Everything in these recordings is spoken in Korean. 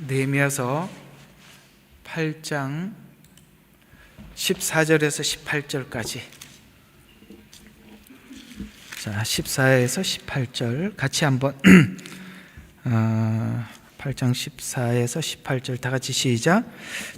느헤미야서 8장 14절에서 18절까지. 자, 14에서 18절 같이 한번 8장 14에서 18절 다 같이 시작.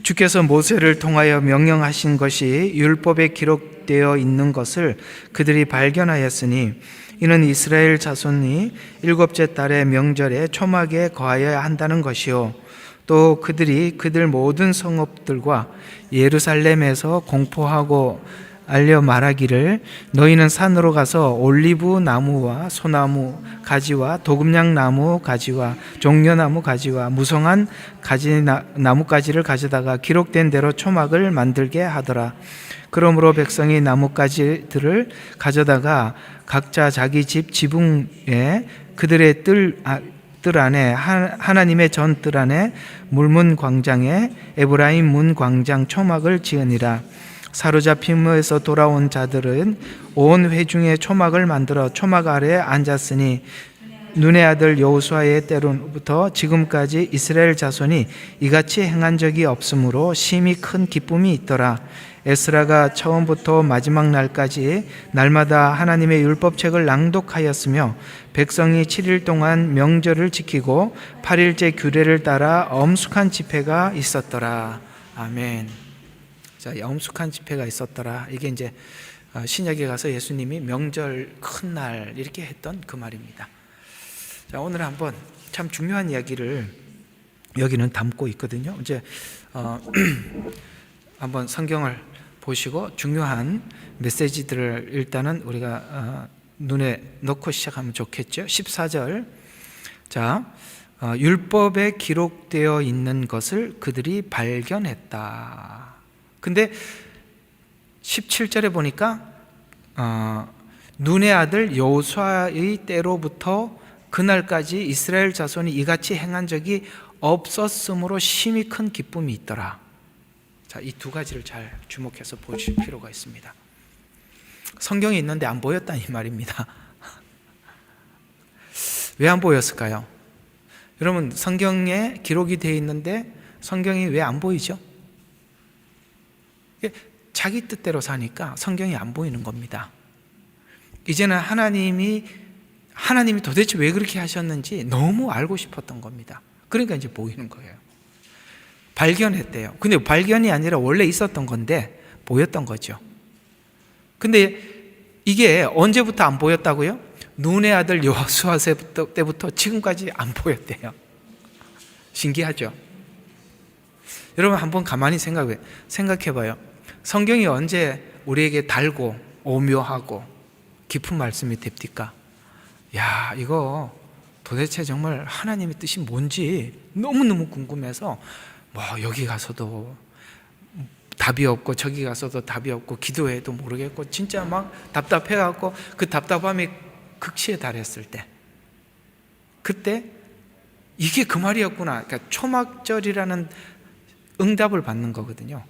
주께서 모세를 통하여 명령하신 것이 율법에 기록되어 있는 것을 그들이 발견하였으니 이는 이스라엘 자손이 일곱째 달의 명절에 초막에 거하여야 한다는 것이요, 또 그들이 그들 모든 성읍들과 예루살렘에서 공포하고 알려 말하기를 너희는 산으로 가서 올리브 나무와 소나무 가지와 도금냥 나무 가지와 종려나무 가지와 무성한 나뭇가지를 가져다가 기록된 대로 초막을 만들게 하더라. 그러므로 백성이 나뭇가지들을 가져다가 각자 자기 집 지붕에 그들의 뜰 안에 하나님의 전 뜰 안에 물문 광장에 에브라임 문 광장 초막을 지으니라. 사로잡힘에서 돌아온 자들은 온 회중에 초막을 만들어 초막 아래에 앉았으니 눈의 아들 여호수아의 때로부터 지금까지 이스라엘 자손이 이같이 행한 적이 없으므로 심히 큰 기쁨이 있더라. 에스라가 처음부터 마지막 날까지 날마다 하나님의 율법책을 낭독하였으며 백성이 7일 동안 명절을 지키고 8일째 규례를 따라 엄숙한 집회가 있었더라. 아멘. 자, 엄숙한 집회가 있었더라. 이게 이제 신약에 가서 예수님이 명절 큰 날 이렇게 했던 그 말입니다. 자, 오늘 한번 참 중요한 이야기를 여기는 담고 있거든요. 이제 한번 성경을 보시고 중요한 메시지들을 일단은 우리가 눈에 넣고 시작하면 좋겠죠. 14절. 자, 율법에 기록되어 있는 것을 그들이 발견했다. 근데 17절에 보니까 눈의 아들 여호수아의 때로부터 그날까지 이스라엘 자손이 이같이 행한 적이 없었으므로 심히 큰 기쁨이 있더라. 자, 이 두 가지를 잘 주목해서 보실 필요가 있습니다. 성경에 있는데 안 보였다 이 말입니다. 왜 안 보였을까요? 여러분, 성경에 기록이 되어 있는데 성경이 왜 안 보이죠? 자기 뜻대로 사니까 성경이 안 보이는 겁니다. 이제는 하나님이 도대체 왜 그렇게 하셨는지 너무 알고 싶었던 겁니다. 그러니까 이제 보이는 거예요. 발견했대요. 근데 발견이 아니라 원래 있었던 건데 보였던 거죠. 근데 이게 언제부터 안 보였다고요? 눈의 아들 여호수아 때부터 지금까지 안 보였대요. 신기하죠? 여러분, 한번 가만히 생각해 봐요. 성경이 언제 우리에게 달고 오묘하고 깊은 말씀이 됩니까? 야, 이거 도대체 정말 하나님의 뜻이 뭔지 너무너무 궁금해서 여기 가서도 답이 없고 저기 가서도 답이 없고 기도해도 모르겠고 진짜 막 답답해갖고 그 답답함이 극치에 달했을 때, 그때 이게 그 말이었구나. 그러니까 초막절이라는 응답을 받는 거거든요.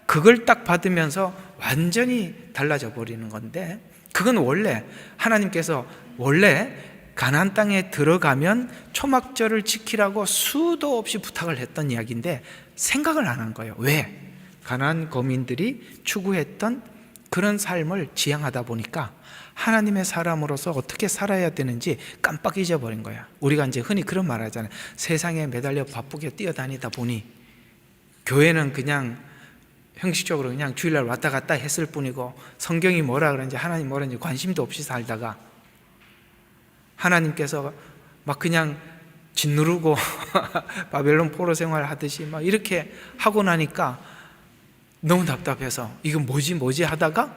그걸 딱 받으면서 완전히 달라져 버리는 건데, 그건 원래 하나님께서 원래 가나안 땅에 들어가면 초막절을 지키라고 수도 없이 부탁을 했던 이야기인데 생각을 안 한 거예요. 왜? 가나안 거민들이 추구했던 그런 삶을 지향하다 보니까 하나님의 사람으로서 어떻게 살아야 되는지 깜빡 잊어버린 거야. 우리가 이제 흔히 그런 말 하잖아요. 세상에 매달려 바쁘게 뛰어다니다 보니 교회는 그냥 형식적으로 그냥 주일날 왔다 갔다 했을 뿐이고 성경이 뭐라 그러는지 하나님 뭐라 그러는지 관심도 없이 살다가 하나님께서 막 그냥 짓누르고 바벨론 포로 생활 하듯이 막 이렇게 하고 나니까 너무 답답해서 이거 뭐지 하다가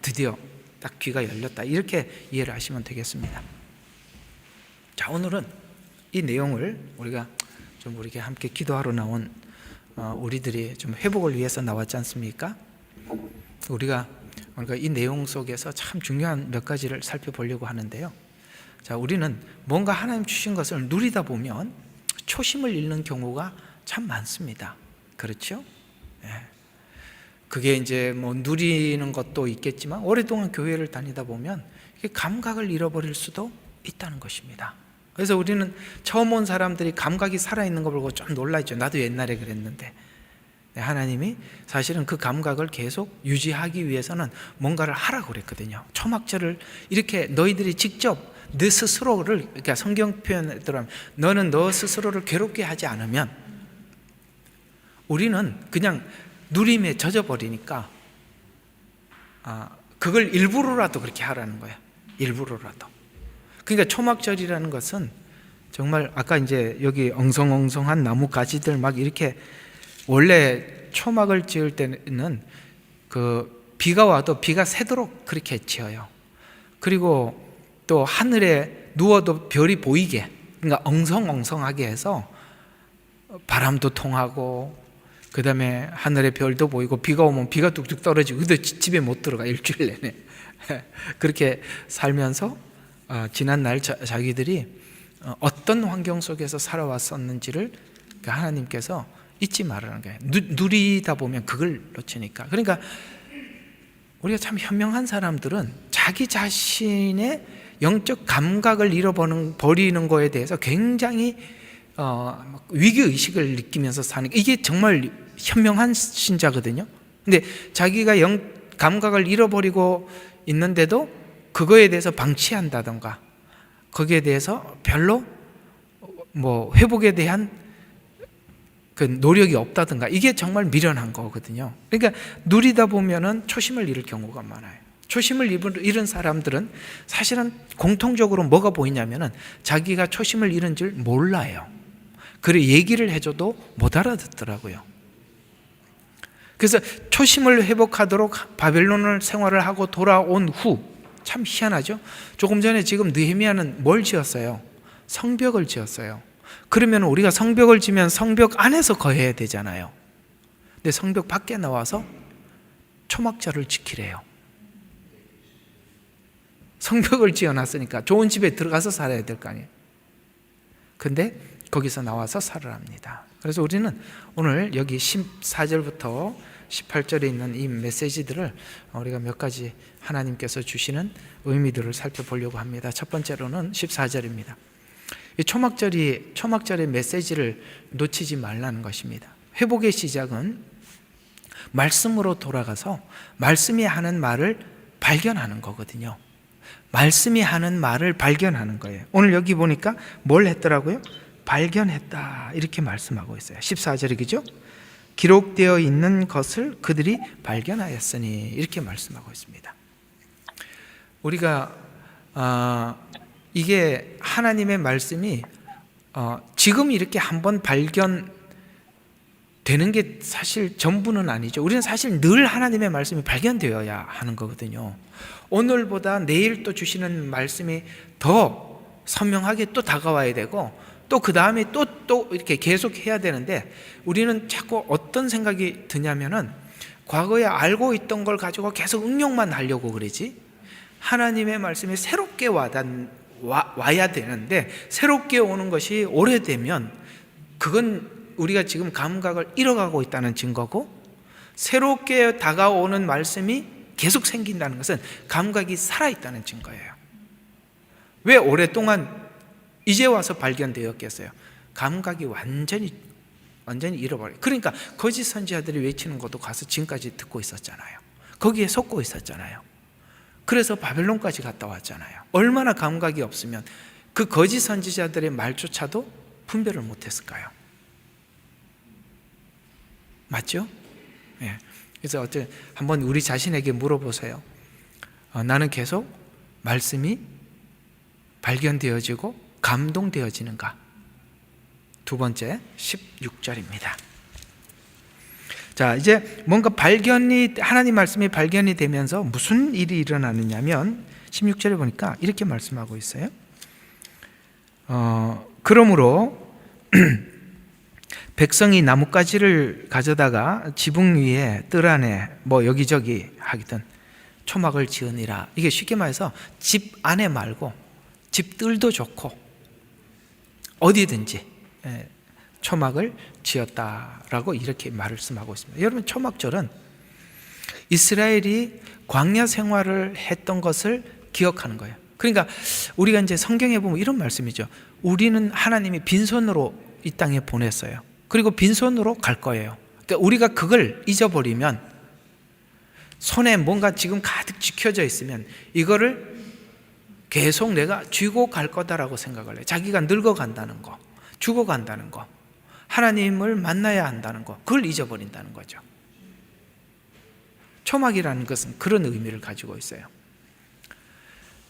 드디어 딱 귀가 열렸다, 이렇게 이해를 하시면 되겠습니다. 자, 오늘은 이 내용을 우리가 좀 우리에게 함께 기도하러 나온 우리들이 좀 회복을 위해서 나왔지 않습니까? 우리가 이 내용 속에서 참 중요한 몇 가지를 살펴보려고 하는데요. 자, 우리는 뭔가 하나님 주신 것을 누리다 보면 초심을 잃는 경우가 참 많습니다. 그렇죠? 예. 그게 이제 누리는 것도 있겠지만 오랫동안 교회를 다니다 보면 감각을 잃어버릴 수도 있다는 것입니다. 그래서 우리는 처음 온 사람들이 감각이 살아있는 거 보고 좀 놀라죠. 나도 옛날에 그랬는데. 하나님이 사실은 그 감각을 계속 유지하기 위해서는 뭔가를 하라고 그랬거든요. 초막절을 이렇게 너희들이 직접 너 스스로를, 그러니까 성경 표현에 따르면 너는 너 스스로를 괴롭게 하지 않으면 우리는 그냥 누림에 젖어버리니까 그걸 일부러라도 그렇게 하라는 거예요. 일부러라도. 그러니까 초막절이라는 것은 정말 아까 이제 여기 엉성엉성한 나무 가지들 막 이렇게, 원래 초막을 지을 때는 그 비가 와도 비가 새도록 그렇게 지어요. 그리고 또 하늘에 누워도 별이 보이게, 그러니까 엉성엉성하게 해서 바람도 통하고 그 다음에 하늘에 별도 보이고 비가 오면 비가 뚝뚝 떨어지고, 근데 집에 못 들어가 일주일 내내. 그렇게 살면서 지난날 자기들이 어떤 환경 속에서 살아왔었는지를 하나님께서 잊지 말라는 거예요. 누리다 보면 그걸 놓치니까. 그러니까 우리가 참 현명한 사람들은 자기 자신의 영적 감각을 잃어버리는 거에 대해서 굉장히 위기의식을 느끼면서 사는, 이게 정말 현명한 신자거든요. 근데 자기가 감각을 잃어버리고 있는데도 그거에 대해서 방치한다던가 거기에 대해서 별로 회복에 대한 그 노력이 없다든가, 이게 정말 미련한 거거든요. 그러니까 누리다 보면은 초심을 잃을 경우가 많아요. 초심을 잃은 사람들은 사실은 공통적으로 뭐가 보이냐면은 자기가 초심을 잃은 줄 몰라요. 그래 얘기를 해줘도 못 알아듣더라고요. 그래서 초심을 회복하도록 바벨론 생활을 하고 돌아온 후, 참 희한하죠. 조금 전에 지금 느헤미야는 뭘 지었어요? 성벽을 지었어요. 그러면 우리가 성벽을 지면 성벽 안에서 거해야 되잖아요. 근데 성벽 밖에 나와서 초막절을 지키래요. 성벽을 지어놨으니까 좋은 집에 들어가서 살아야 될 거 아니에요. 근데 거기서 나와서 살아랍니다. 그래서 우리는 오늘 여기 14절부터 18절에 있는 이 메시지들을 우리가 몇 가지 하나님께서 주시는 의미들을 살펴보려고 합니다. 첫 번째로는 14절입니다. 이 초막절의 메시지를 놓치지 말라는 것입니다. 회복의 시작은 말씀으로 돌아가서 말씀이 하는 말을 발견하는 거거든요. 말씀이 하는 말을 발견하는 거예요. 오늘 여기 보니까 뭘 했더라고요? 발견했다, 이렇게 말씀하고 있어요. 14절이죠? 기록되어 있는 것을 그들이 발견하였으니, 이렇게 말씀하고 있습니다. 우리가 이게 하나님의 말씀이 지금 이렇게 한번 발견되는 게 사실 전부는 아니죠. 우리는 사실 늘 하나님의 말씀이 발견되어야 하는 거거든요. 오늘보다 내일 또 주시는 말씀이 더 선명하게 또 다가와야 되고, 또 그 다음에 또 이렇게 계속 해야 되는데, 우리는 자꾸 어떤 생각이 드냐면은 과거에 알고 있던 걸 가지고 계속 응용만 하려고 그러지, 하나님의 말씀이 새롭게 와야 되는데, 새롭게 오는 것이 오래되면 그건 우리가 지금 감각을 잃어가고 있다는 증거고, 새롭게 다가오는 말씀이 계속 생긴다는 것은 감각이 살아있다는 증거예요. 왜 오랫동안 이제 와서 발견되었겠어요? 감각이 완전히 잃어버려요. 그러니까 거짓 선지자들이 외치는 것도 가서 지금까지 듣고 있었잖아요. 거기에 속고 있었잖아요. 그래서 바벨론까지 갔다 왔잖아요. 얼마나 감각이 없으면 그 거짓 선지자들의 말조차도 분별을 못했을까요? 맞죠? 예. 그래서 한번 우리 자신에게 물어보세요. 나는 계속 말씀이 발견되어지고 감동되어지는가? 두 번째, 16절입니다. 자, 이제 뭔가 하나님 말씀이 발견이 되면서 무슨 일이 일어나느냐면 16절에 보니까 이렇게 말씀하고 있어요. 그러므로 백성이 나뭇가지를 가져다가 지붕 위에 뜰 안에 여기저기 하기든 초막을 지으니라. 이게 쉽게 말해서 집 안에 말고 집 뜰도 좋고 어디든지 초막을 지었다라고 이렇게 말씀하고 있습니다. 여러분, 초막절은 이스라엘이 광야 생활을 했던 것을 기억하는 거예요. 그러니까 우리가 이제 성경에 보면 이런 말씀이죠. 우리는 하나님이 빈손으로 이 땅에 보냈어요. 그리고 빈손으로 갈 거예요. 그러니까 우리가 그걸 잊어버리면, 손에 뭔가 지금 가득 쥐켜져 있으면 이거를 계속 내가 쥐고 갈 거다라고 생각을 해요. 자기가 늙어간다는 거, 죽어간다는 거, 하나님을 만나야 한다는 거, 그걸 잊어버린다는 거죠. 초막이라는 것은 그런 의미를 가지고 있어요.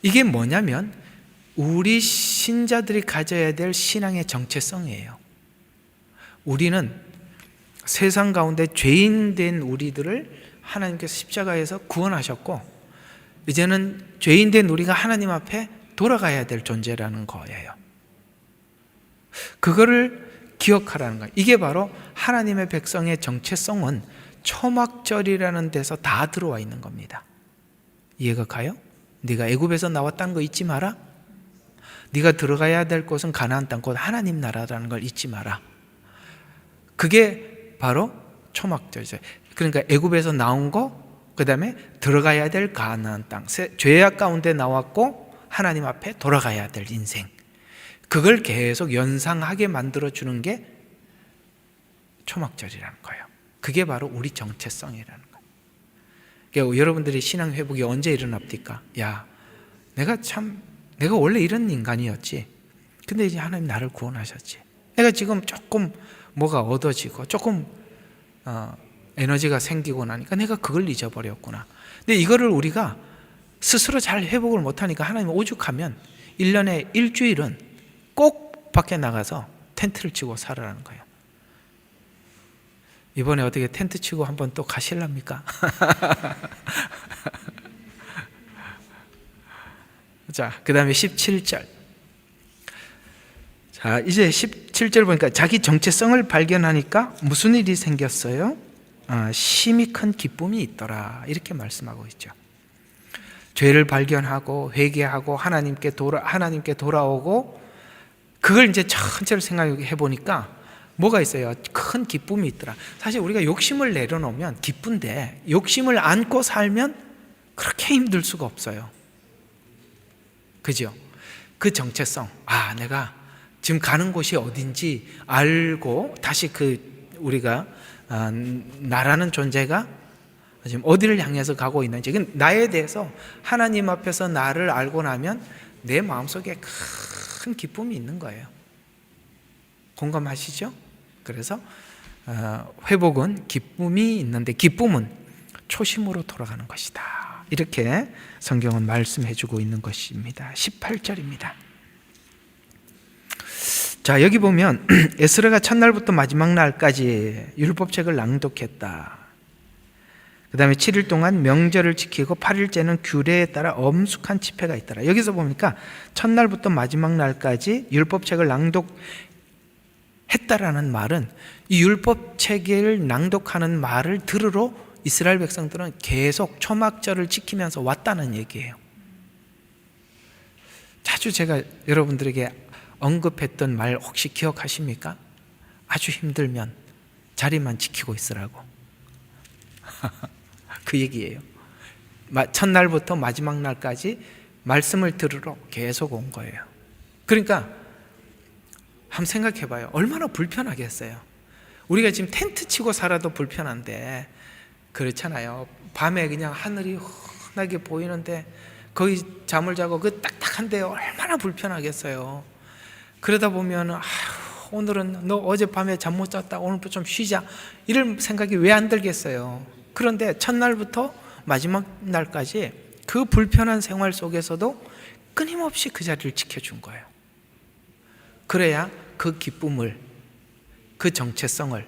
이게 뭐냐면 우리 신자들이 가져야 될 신앙의 정체성이에요. 우리는 세상 가운데 죄인된 우리들을 하나님께서 십자가에서 구원하셨고, 이제는 죄인된 우리가 하나님 앞에 돌아가야 될 존재라는 거예요. 그거를 기억하라는 거예요. 이게 바로 하나님의 백성의 정체성은 초막절이라는 데서 다 들어와 있는 겁니다. 이해가 가요? 네가 애굽에서 나왔다는 거 잊지 마라. 네가 들어가야 될 곳은 가나안 땅, 곧 하나님 나라라는 걸 잊지 마라. 그게 바로 초막절이죠. 그러니까 애굽에서 나온 거, 그 다음에 들어가야 될 가나안 땅, 죄악 가운데 나왔고 하나님 앞에 돌아가야 될 인생, 그걸 계속 연상하게 만들어주는 게 초막절이라는 거예요. 그게 바로 우리 정체성이라는 거예요. 그러니까 여러분들이 신앙 회복이 언제 일어납니까? 야, 내가 원래 이런 인간이었지. 근데 이제 하나님 나를 구원하셨지. 내가 지금 조금 뭐가 얻어지고 조금 에너지가 생기고 나니까 내가 그걸 잊어버렸구나. 근데 이거를 우리가 스스로 잘 회복을 못하니까 하나님 오죽하면 1년에 일주일은 꼭 밖에 나가서 텐트를 치고 살아라는 거예요. 이번에 어떻게 텐트 치고 한번 또 가실랍니까? 자, 그 다음에 17절. 자, 이제 17절 보니까 자기 정체성을 발견하니까 무슨 일이 생겼어요? 심히 큰 기쁨이 있더라, 이렇게 말씀하고 있죠. 죄를 발견하고 회개하고 하나님께 돌아오고, 그걸 이제 천천히 생각해 보니까 뭐가 있어요? 큰 기쁨이 있더라. 사실 우리가 욕심을 내려놓으면 기쁜데, 욕심을 안고 살면 그렇게 힘들 수가 없어요. 그죠? 그 정체성, 내가 지금 가는 곳이 어딘지 알고 다시 우리가 나라는 존재가 지금 어디를 향해서 가고 있는지, 나에 대해서 하나님 앞에서 나를 알고 나면 내 마음속에 큰 기쁨이 있는 거예요. 공감하시죠? 그래서 회복은 기쁨이 있는데, 기쁨은 초심으로 돌아가는 것이다, 이렇게 성경은 말씀해 주고 있는 것입니다. 18절입니다. 자, 여기 보면 에스라가 첫날부터 마지막 날까지 율법책을 낭독했다. 그 다음에 7일 동안 명절을 지키고 8일째는 규례에 따라 엄숙한 집회가 있더라. 여기서 보니까 첫날부터 마지막 날까지 율법책을 낭독했다라는 말은, 이 율법책을 낭독하는 말을 들으러 이스라엘 백성들은 계속 초막절을 지키면서 왔다는 얘기예요. 자주 제가 여러분들에게 언급했던 말 혹시 기억하십니까? 아주 힘들면 자리만 지키고 있으라고. 그 얘기예요. 첫날부터 마지막 날까지 말씀을 들으러 계속 온 거예요. 그러니까 한번 생각해 봐요. 얼마나 불편하겠어요. 우리가 지금 텐트 치고 살아도 불편한데, 그렇잖아요. 밤에 그냥 하늘이 환하게 보이는데 거기 잠을 자고 그 딱딱한데 얼마나 불편하겠어요. 그러다 보면 오늘은 너 어젯밤에 잠 못 잤다, 오늘부터 좀 쉬자, 이런 생각이 왜 안 들겠어요. 그런데 첫날부터 마지막 날까지 그 불편한 생활 속에서도 끊임없이 그 자리를 지켜준 거예요. 그래야 그 기쁨을, 그 정체성을,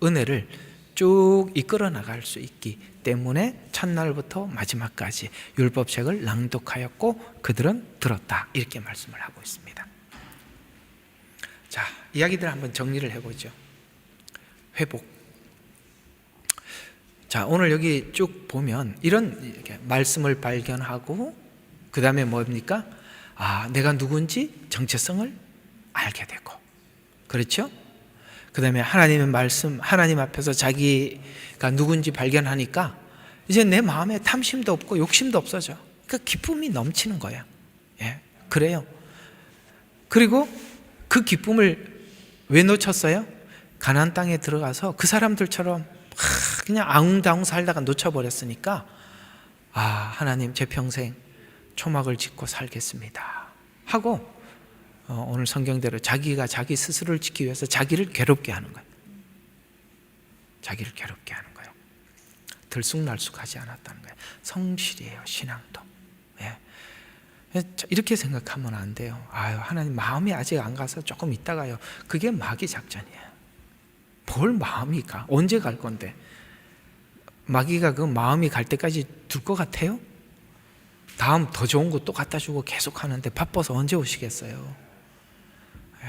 은혜를 쭉 이끌어 나갈 수 있기 때문에 첫날부터 마지막까지 율법책을 낭독하였고 그들은 들었다, 이렇게 말씀을 하고 있습니다. 자, 이야기들 한번 정리를 해보죠. 회복. 자, 오늘 여기 쭉 보면 이런 이렇게 말씀을 발견하고, 그 다음에 뭡니까? 내가 누군지 정체성을 알게 되고, 그렇죠? 그 다음에 하나님의 말씀, 하나님 앞에서 자기가 누군지 발견하니까 이제 내 마음에 탐심도 없고 욕심도 없어져. 그러니까 기쁨이 넘치는 거야. 예, 그래요. 그리고 그 기쁨을 왜 놓쳤어요? 가나안 땅에 들어가서 그 사람들처럼 그냥 아웅다웅 살다가 놓쳐버렸으니까 하나님 제 평생 초막을 짓고 살겠습니다 하고 오늘 성경대로 자기가 자기 스스로를 지키기 위해서 자기를 괴롭게 하는 거예요. 자기를 괴롭게 하는 거예요. 들쑥날쑥하지 않았다는 거예요. 성실이에요, 신앙도. 예. 이렇게 생각하면 안 돼요. 하나님 마음이 아직 안 가서 조금 있다가요. 그게 마귀 작전이에요. 뭘 마음이 가? 언제 갈 건데? 마귀가 그 마음이 갈 때까지 둘 것 같아요? 다음 더 좋은 거 또 갖다 주고 계속 하는데 바빠서 언제 오시겠어요?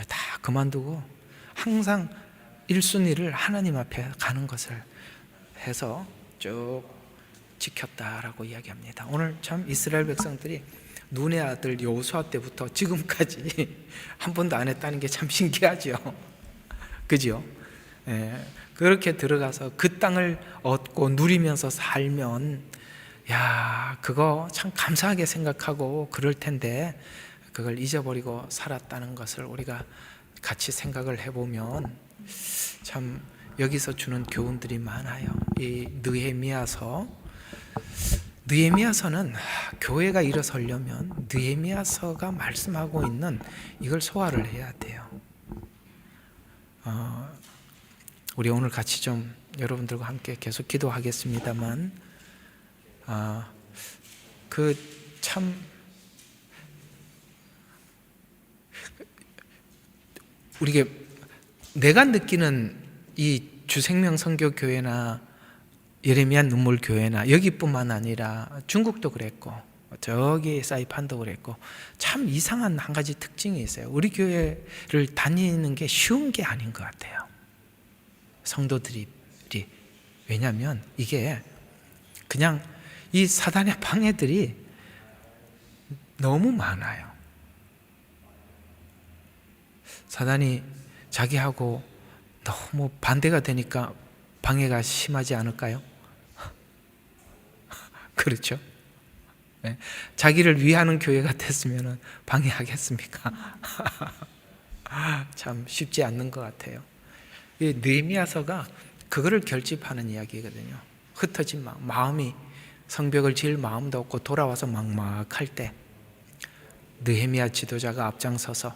다 그만두고 항상 1순위를 하나님 앞에 가는 것을 해서 쭉 지켰다라고 이야기합니다. 오늘 참 이스라엘 백성들이 눈의 아들 여호수아 때부터 지금까지 한 번도 안 했다는 게 참 신기하죠. 그죠? 예, 그렇게 들어가서 그 땅을 얻고 누리면서 살면 그거 참 감사하게 생각하고 그럴 텐데 그걸 잊어버리고 살았다는 것을 우리가 같이 생각을 해보면 참 여기서 주는 교훈들이 많아요. 이 느헤미야서는 교회가 일어서려면 느헤미야서가 말씀하고 있는 이걸 소화를 해야 돼요. 우리 오늘 같이 좀 여러분들과 함께 계속 기도하겠습니다만 우리가 내가 느끼는 이 주생명선교교회나 예레미야 눈물교회나 여기뿐만 아니라 중국도 그랬고 저기 사이판도 그랬고 참 이상한 한 가지 특징이 있어요. 우리 교회를 다니는 게 쉬운 게 아닌 것 같아요. 성도들이. 왜냐하면 이게 그냥 이 사단의 방해들이 너무 많아요. 사단이 자기하고 너무 반대가 되니까 방해가 심하지 않을까요? 그렇죠? 네. 자기를 위하는 교회 같았으면 방해하겠습니까? 참 쉽지 않는 것 같아요. 이 느헤미야서가 그거를 결집하는 이야기거든요. 흩어진 마음이 성벽을 지을 마음도 없고 돌아와서 막막할 때 느헤미야 지도자가 앞장서서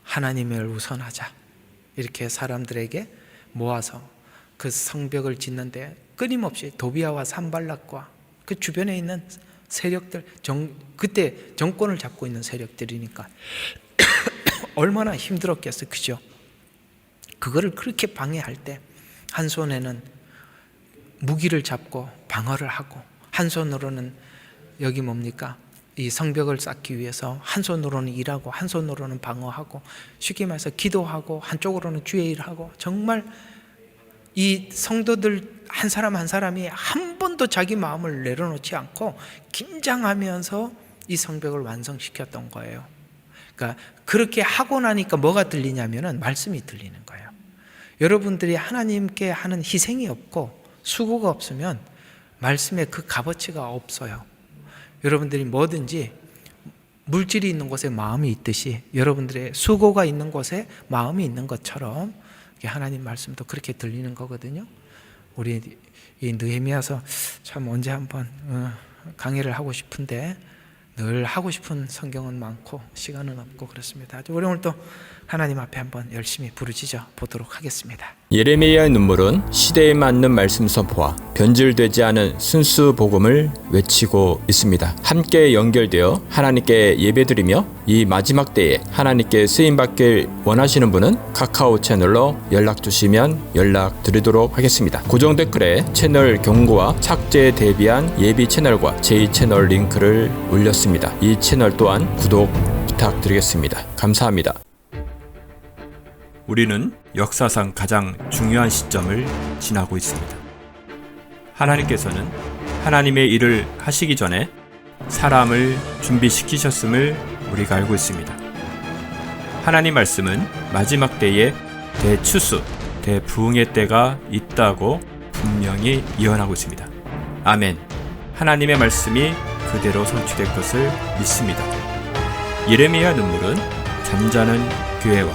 하나님을 우선하자 이렇게 사람들에게 모아서 그 성벽을 짓는데 끊임없이 도비아와 산발락과 그 주변에 있는 세력들, 그때 정권을 잡고 있는 세력들이니까 얼마나 힘들었겠어요. 그죠? 그거를 그렇게 방해할 때 한 손에는 무기를 잡고 방어를 하고 한 손으로는 여기 뭡니까? 이 성벽을 쌓기 위해서 한 손으로는 일하고 한 손으로는 방어하고 쉽게 말해서 기도하고 한쪽으로는 주의 일하고 정말 이 성도들 한 사람 한 사람이 한 번도 자기 마음을 내려놓지 않고 긴장하면서 이 성벽을 완성시켰던 거예요. 그러니까 그렇게 하고 나니까 뭐가 들리냐면은 말씀이 들리는 거예요. 여러분들이 하나님께 하는 희생이 없고 수고가 없으면 말씀에 그 값어치가 없어요. 여러분들이 뭐든지 물질이 있는 곳에 마음이 있듯이 여러분들의 수고가 있는 곳에 마음이 있는 것처럼 하나님 말씀도 그렇게 들리는 거거든요. 우리 이 느헤미야서 참 언제 한번 강의를 하고 싶은데 늘 하고 싶은 성경은 많고 시간은 없고 그렇습니다. 우리 오늘 또 하나님 앞에 한번 열심히 부르짖어 보도록 하겠습니다. 예레미야의 눈물은 시대에 맞는 말씀 선포와 변질되지 않은 순수 복음을 외치고 있습니다. 함께 연결되어 하나님께 예배드리며 이 마지막 때에 하나님께 쓰임받길 원하시는 분은 카카오 채널로 연락 주시면 연락드리도록 하겠습니다. 고정 댓글에 채널 경고와 착제에 대비한 예비 채널과 제2채널 링크를 올렸습니다. 이 채널 또한 구독 부탁드리겠습니다. 감사합니다. 우리는 역사상 가장 중요한 시점을 지나고 있습니다. 하나님께서는 하나님의 일을 하시기 전에 사람을 준비시키셨음을 우리가 알고 있습니다. 하나님 말씀은 마지막 때에 대추수, 대부흥의 때가 있다고 분명히 예언하고 있습니다. 아멘. 하나님의 말씀이 그대로 성취될 것을 믿습니다. 예레미야 눈물은 잠자는 교회와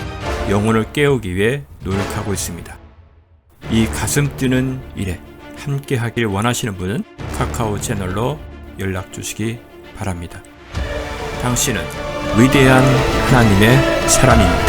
영혼을 깨우기 위해 노력하고 있습니다. 이 가슴 뛰는 일에 함께 하길 원하시는 분은 카카오 채널로 연락 주시기 바랍니다. 당신은 위대한 하나님의 사람입니다.